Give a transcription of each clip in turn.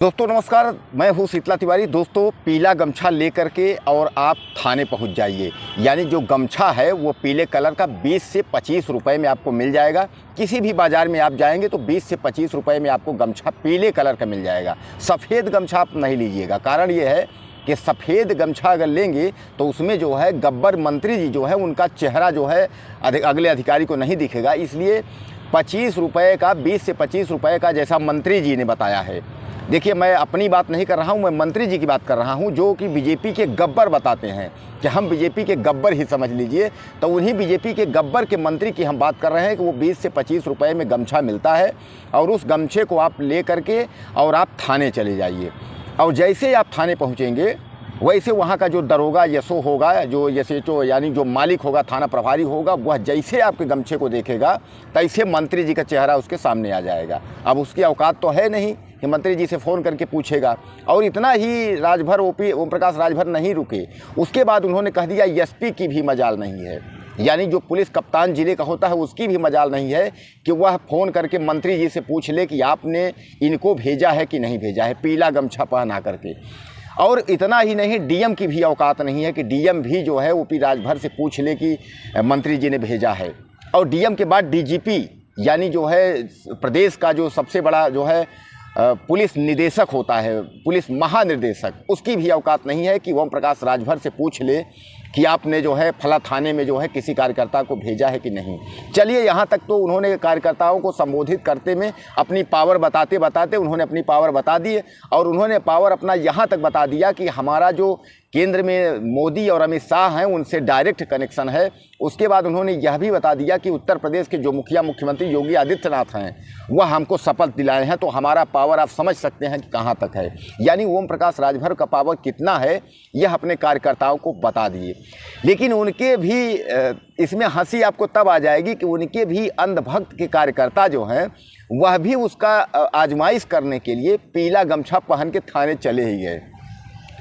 दोस्तों नमस्कार, मैं हूं शीतला तिवारी। दोस्तों पीला गमछा लेकर के और आप थाने पहुंच जाइए। यानी जो गमछा है वो पीले कलर का 20 से 25 रुपए में आपको मिल जाएगा। किसी भी बाज़ार में आप जाएंगे तो 20 से 25 रुपए में आपको गमछा पीले कलर का मिल जाएगा। सफ़ेद गमछा आप नहीं लीजिएगा। कारण ये है कि सफ़ेद गमछा अगर लेंगे तो उसमें जो है गब्बर मंत्री जी जो है उनका चेहरा जो है अगले अधिकारी को नहीं दिखेगा। इसलिए 25 रुपये का, 20 से 25 रुपये का जैसा मंत्री जी ने बताया है। देखिए, मैं अपनी बात नहीं कर रहा हूँ, मैं मंत्री जी की बात कर रहा हूँ जो कि बीजेपी के गब्बर बताते हैं कि हम बीजेपी के गब्बर ही समझ लीजिए। तो उन्हीं बीजेपी के गब्बर के मंत्री की हम बात कर रहे हैं कि वो 20 से 25 रुपए में गमछा मिलता है और उस गमछे को आप ले करके और आप थाने चले जाइए। और जैसे ही आप थाने पहुँचेंगे वैसे वहाँ का जो दरोगा यसो होगा, जो यसेचो यानी जो मालिक होगा, थाना प्रभारी होगा, वह जैसे आपके गमछे को देखेगा तैसे मंत्री जी का चेहरा उसके सामने आ जाएगा। अब उसकी औकात तो है नहीं कि मंत्री जी से फ़ोन करके पूछेगा। और इतना ही राजभर ओम प्रकाश राजभर नहीं रुके, उसके बाद उन्होंने कह दिया एसपी की भी मजाल नहीं है, यानी जो पुलिस कप्तान जिले का होता है उसकी भी मजाल नहीं है कि वह फ़ोन करके मंत्री जी से पूछ ले कि आपने इनको भेजा है कि नहीं भेजा है पीला गमछा पहना करके। और इतना ही नहीं, डीएम की भी औकात नहीं है कि डीएम भी जो है ओपी राजभर से पूछ ले कि मंत्री जी ने भेजा है। और डीएम के बाद डीजीपी यानी जो है प्रदेश का जो सबसे बड़ा जो है पुलिस निदेशक होता है, पुलिस महानिर्देशक, उसकी भी औकात नहीं है कि ओम प्रकाश राजभर से पूछ ले कि आपने जो है फला थाने में जो है किसी कार्यकर्ता को भेजा है कि नहीं। चलिए, यहाँ तक तो उन्होंने कार्यकर्ताओं को संबोधित करते में अपनी पावर बताते बताते उन्होंने अपनी पावर बता दी। और उन्होंने पावर अपना यहाँ तक बता दिया कि हमारा जो केंद्र में मोदी और अमित शाह हैं उनसे डायरेक्ट कनेक्शन है। उसके बाद उन्होंने यह भी बता दिया कि उत्तर प्रदेश के जो मुख्यमंत्री योगी आदित्यनाथ हैं वह हमको शपथ दिलाए हैं। तो हमारा पावर आप समझ सकते हैं कि कहाँ तक है। यानी ओम प्रकाश राजभर का पावर कितना है यह अपने कार्यकर्ताओं को बता दिए। लेकिन उनके भी इसमें हंसी आपको तब आ जाएगी कि उनके भी अंधभक्त के कार्यकर्ता जो हैं वह भी उसका आजमाइश करने के लिए पीला गमछा पहन के थाने चले ही गए।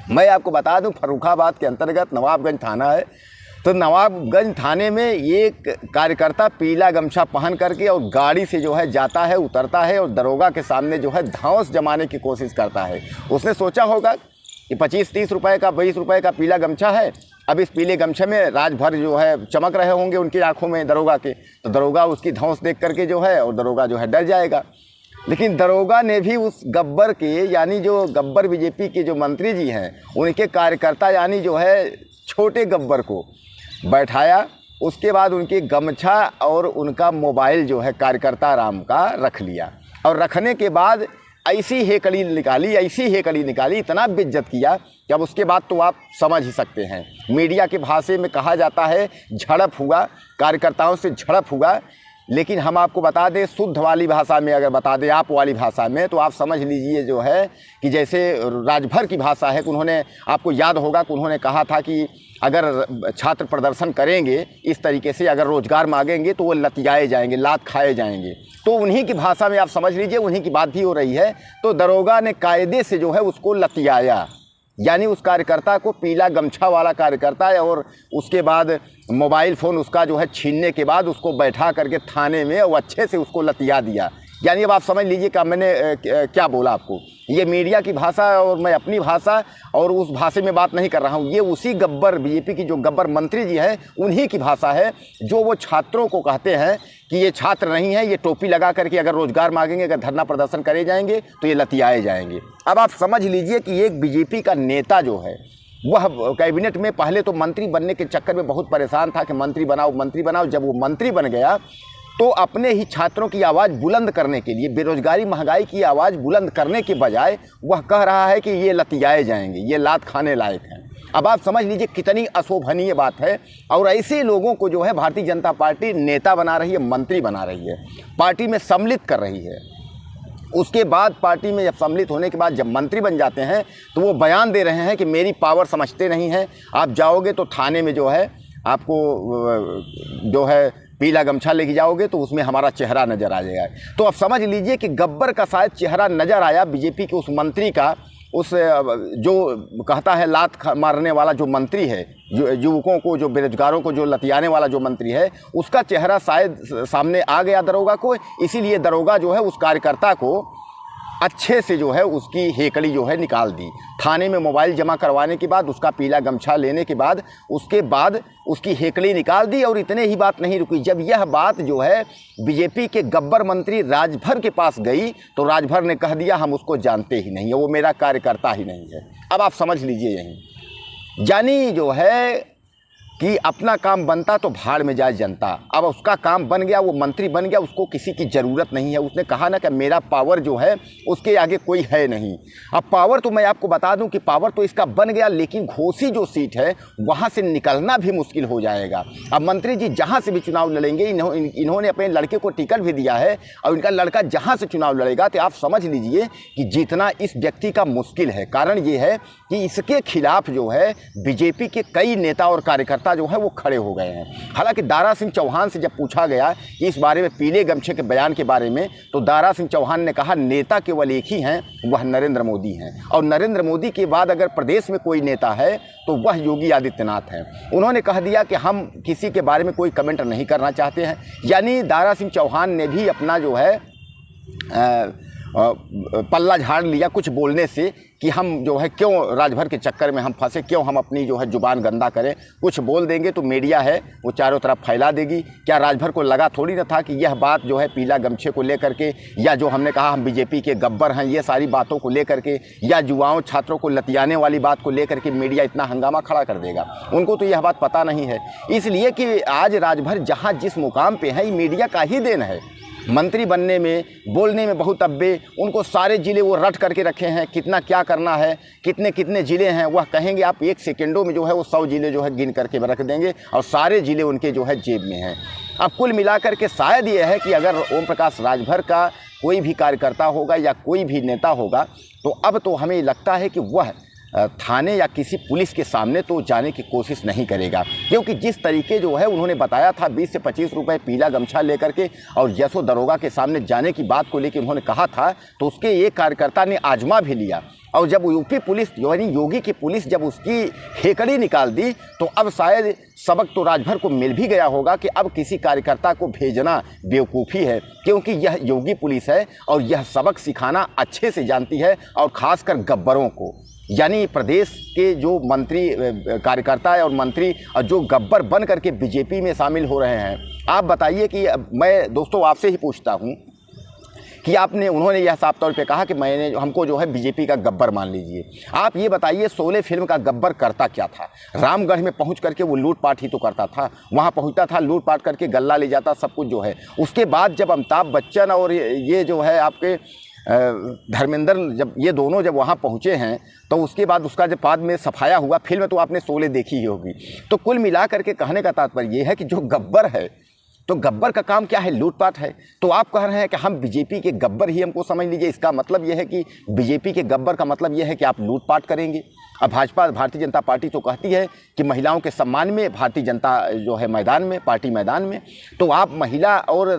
मैं आपको बता दूं, फर्रुखाबाद के अंतर्गत नवाबगंज थाना है। तो नवाबगंज थाने में एक कार्यकर्ता पीला गमछा पहन करके और गाड़ी से जो है जाता है, उतरता है और दरोगा के सामने जो है धौंस जमाने की कोशिश करता है। उसने सोचा होगा कि 25-30 रुपये का, 20 रुपये का पीला गमछा है, अब इस पीले गमछे में राजभर जो है चमक रहे होंगे उनकी आंखों में दरोगा के। तो दरोगा उसकी धौंस देख करके जो है और दरोगा जो है डर जाएगा। लेकिन दरोगा ने भी उस गब्बर के, यानी जो गब्बर बीजेपी के जो मंत्री जी हैं उनके कार्यकर्ता यानी जो है छोटे गब्बर को बैठाया। उसके बाद उनके गमछा और उनका मोबाइल जो है कार्यकर्ता राम का रख लिया। और रखने के बाद ऐसी हेकड़ी निकाली, इतना बेइज्जत किया कि अब उसके बाद तो आप समझ ही सकते हैं। मीडिया के भाषा में कहा जाता है झड़प हुआ, कार्यकर्ताओं से झड़प हुआ। लेकिन हम आपको बता दें, शुद्ध वाली भाषा में अगर बता दें, आप वाली भाषा में, तो आप समझ लीजिए जो है कि जैसे राजभर की भाषा है कि उन्होंने, आपको याद होगा कि उन्होंने कहा था कि अगर छात्र प्रदर्शन करेंगे इस तरीके से, अगर रोजगार मांगेंगे तो वो लतियाए जाएंगे, लात खाए जाएंगे। तो उन्हीं की भाषा में आप समझ लीजिए, उन्हीं की बात भी हो रही है। तो दरोगा ने कायदे से जो है उसको लतियाया, यानी उस कार्यकर्ता को, पीला गमछा वाला कार्यकर्ता है, और उसके बाद मोबाइल फ़ोन उसका जो है छीनने के बाद उसको बैठा करके थाने में वो अच्छे से उसको लतिया दिया। यानी अब आप समझ लीजिए कि मैंने क्या बोला आपको। ये मीडिया की भाषा और मैं अपनी भाषा और उस भाषा में बात नहीं कर रहा हूँ। ये उसी गब्बर बीजेपी की जो गब्बर मंत्री जी हैं उन्हीं की भाषा है, जो वो छात्रों को कहते हैं कि ये छात्र नहीं है, ये टोपी लगा करके अगर रोजगार मांगेंगे, अगर धरना प्रदर्शन करे जाएंगे तो ये लतियाए जाएंगे। अब आप समझ लीजिए कि एक बीजेपी का नेता जो है वह कैबिनेट में पहले तो मंत्री बनने के चक्कर में बहुत परेशान था कि मंत्री बनाओ मंत्री बनाओ। जब वो मंत्री बन गया तो अपने ही छात्रों की आवाज़ बुलंद करने के लिए, बेरोजगारी महंगाई की आवाज़ बुलंद करने के बजाय वह कह रहा है कि ये लतियाए जाएंगे, ये लात खाने लायक हैं। अब आप समझ लीजिए कितनी अशोभनीय बात है। और ऐसे लोगों को जो है भारतीय जनता पार्टी नेता बना रही है, मंत्री बना रही है, पार्टी में सम्मिलित कर रही है। उसके बाद पार्टी में जब सम्मिलित होने के बाद जब मंत्री बन जाते हैं तो वो बयान दे रहे हैं कि मेरी पावर समझते नहीं हैं। आप जाओगे तो थाने में जो है आपको जो है पीला गमछा लेके जाओगे तो उसमें हमारा चेहरा नज़र आ जाएगा। तो अब समझ लीजिए कि गब्बर का शायद चेहरा नज़र आया बीजेपी के उस मंत्री का, उस जो कहता है लात मारने वाला जो मंत्री है, जो युवकों को, जो बेरोजगारों को जो लतियाने वाला जो मंत्री है, उसका चेहरा शायद सामने आ गया दरोगा को। इसीलिए दरोगा जो है उस कार्यकर्ता को अच्छे से जो है उसकी हेकड़ी जो है निकाल दी। थाने में मोबाइल जमा करवाने के बाद, उसका पीला गमछा लेने के बाद, उसके बाद उसकी हेकड़ी निकाल दी। और इतने ही बात नहीं रुकी, जब यह बात जो है बीजेपी के गब्बर मंत्री राजभर के पास गई तो राजभर ने कह दिया हम उसको जानते ही नहीं है, वो मेरा कार्यकर्ता ही नहीं है। अब आप समझ लीजिए यहीं यानी जो है कि अपना काम बनता तो भाड़ में जाए जनता। अब उसका काम बन गया, वो मंत्री बन गया, उसको किसी की ज़रूरत नहीं है। उसने कहा ना कि मेरा पावर जो है उसके आगे कोई है नहीं। अब पावर तो मैं आपको बता दूं कि पावर तो इसका बन गया, लेकिन घोसी जो सीट है वहाँ से निकलना भी मुश्किल हो जाएगा। अब मंत्री जी जहाँ से भी चुनाव लड़ेंगे, इन्होंने अपने लड़के को टिकट भी दिया है और इनका लड़का जहाँ से चुनाव लड़ेगा तो आप समझ लीजिए कि जीतना इस व्यक्ति का मुश्किल है। कारण ये है कि इसके खिलाफ जो है बीजेपी के कई नेता और कार्यकर्ता जो है वो खड़े हो गए हैं। हालांकि दारा सिंह चौहान से जब पूछा गया कि इस बारे में पीले गमछे के बयान के बारे में, तो दारा सिंह चौहान ने कहा नेता केवल एक ही हैं, वह नरेंद्र मोदी हैं। और नरेंद्र मोदी के बाद अगर प्रदेश में कोई नेता है तो वह योगी आदित्यनाथ हैं। उन्होंने कह दिया कि हम किसी के बारे में कोई कमेंट नहीं करना चाहते हैं। यानी दारा सिंह चौहान ने भी अपना जो है पल्ला झाड़ लिया कुछ बोलने से कि हम जो है क्यों राजभर के चक्कर में हम फंसे, क्यों हम अपनी जो है जुबान गंदा करें। कुछ बोल देंगे तो मीडिया है वो चारों तरफ फैला देगी। क्या राजभर को लगा थोड़ी ना था कि यह बात जो है पीला गमछे को लेकर के, या जो हमने कहा हम बीजेपी के गब्बर हैं, ये सारी बातों को लेकर के, या युवाओं छात्रों को लतियाने वाली बात को लेकर के मीडिया इतना हंगामा खड़ा कर देगा। उनको तो यह बात पता नहीं है, इसलिए कि आज राजभर जहाँ जिस मुकाम पर है ये मीडिया का ही देन है। मंत्री बनने में, बोलने में बहुत अब्बे, उनको सारे ज़िले वो रट करके रखे हैं, कितना क्या करना है, कितने कितने ज़िले हैं वह कहेंगे आप 1 सेकेंडों में जो है वो 100 ज़िले जो है गिन करके रख देंगे और सारे ज़िले उनके जो है जेब में हैं। अब कुल मिलाकर के शायद ये है कि अगर ओम प्रकाश राजभर का कोई भी कार्यकर्ता होगा या कोई भी नेता होगा तो अब तो हमें लगता है कि वह थाने या किसी पुलिस के सामने तो जाने की कोशिश नहीं करेगा, क्योंकि जिस तरीके जो है उन्होंने बताया था 20 से 25 रुपए पीला गमछा लेकर के और जैसो दरोगा के सामने जाने की बात को लेकर उन्होंने कहा था, तो उसके एक कार्यकर्ता ने आजमा भी लिया। और जब यूपी पुलिस यानी योगी की पुलिस जब उसकी हेकड़ी निकाल दी तो अब शायद सबक तो राजभर को मिल भी गया होगा कि अब किसी कार्यकर्ता को भेजना बेवकूफ़ी है, क्योंकि यह योगी पुलिस है और यह सबक सिखाना अच्छे से जानती है, और ख़ासकर गब्बरों को, यानी प्रदेश के जो मंत्री कार्यकर्ता है और मंत्री और जो गब्बर बन करके बीजेपी में शामिल हो रहे हैं। आप बताइए कि मैं दोस्तों आपसे ही पूछता हूं कि उन्होंने यह साफ तौर पे कहा कि हमको जो है बीजेपी का गब्बर मान लीजिए। आप ये बताइए शोले फिल्म का गब्बर करता क्या था? रामगढ़ में पहुंच करके वो लूटपाट ही तो करता था, वहाँ पहुंचता था, लूटपाट करके गल्ला ले जाता, सब कुछ जो है। उसके बाद जब अमिताभ बच्चन और ये जो है आपके धर्मेंद्र, जब ये दोनों जब वहाँ पहुँचे हैं तो उसके बाद उसका जब बाद में सफाया हुआ, फिल्म तो आपने शोले देखी ही होगी। तो कुल मिला करके कहने का तात्पर्य ये है कि जो गब्बर है, तो गब्बर का काम क्या है? लूटपाट है। तो आप कह रहे हैं कि हम बीजेपी के गब्बर ही हमको समझ लीजिए, इसका मतलब यह है कि बीजेपी के गब्बर का मतलब यह है कि आप लूटपाट करेंगे। अब भारतीय जनता पार्टी तो कहती है कि महिलाओं के सम्मान में भारतीय जनता जो है मैदान में, पार्टी मैदान में, तो आप महिला और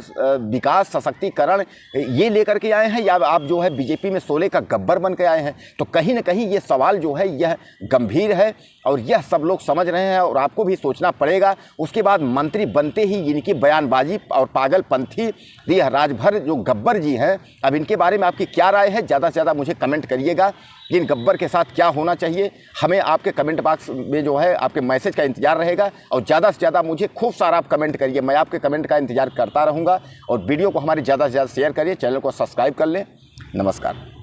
विकास सशक्तिकरण ये लेकर के आए हैं या आप जो है बीजेपी में शोले का गब्बर बन के आए हैं? तो कहीं ना कहीं ये सवाल जो है यह गंभीर है और यह सब लोग समझ रहे हैं और आपको भी सोचना पड़ेगा। उसके बाद मंत्री बनते ही इनकी बयानबाजी और पागलपंथी यह राजभर जो गब्बर जी हैं, अब इनके बारे में आपकी क्या राय है? ज़्यादा से ज़्यादा मुझे कमेंट करिएगा कि इन गब्बर के साथ क्या होना चाहिए। हमें आपके कमेंट बॉक्स में जो है आपके मैसेज का इंतजार रहेगा और ज़्यादा से ज़्यादा मुझे खूब सारा आप कमेंट करिए, मैं आपके कमेंट का इंतजार करता रहूँगा। और वीडियो को हमारे ज़्यादा से ज़्यादा शेयर करिए, चैनल को सब्सक्राइब कर लें। नमस्कार।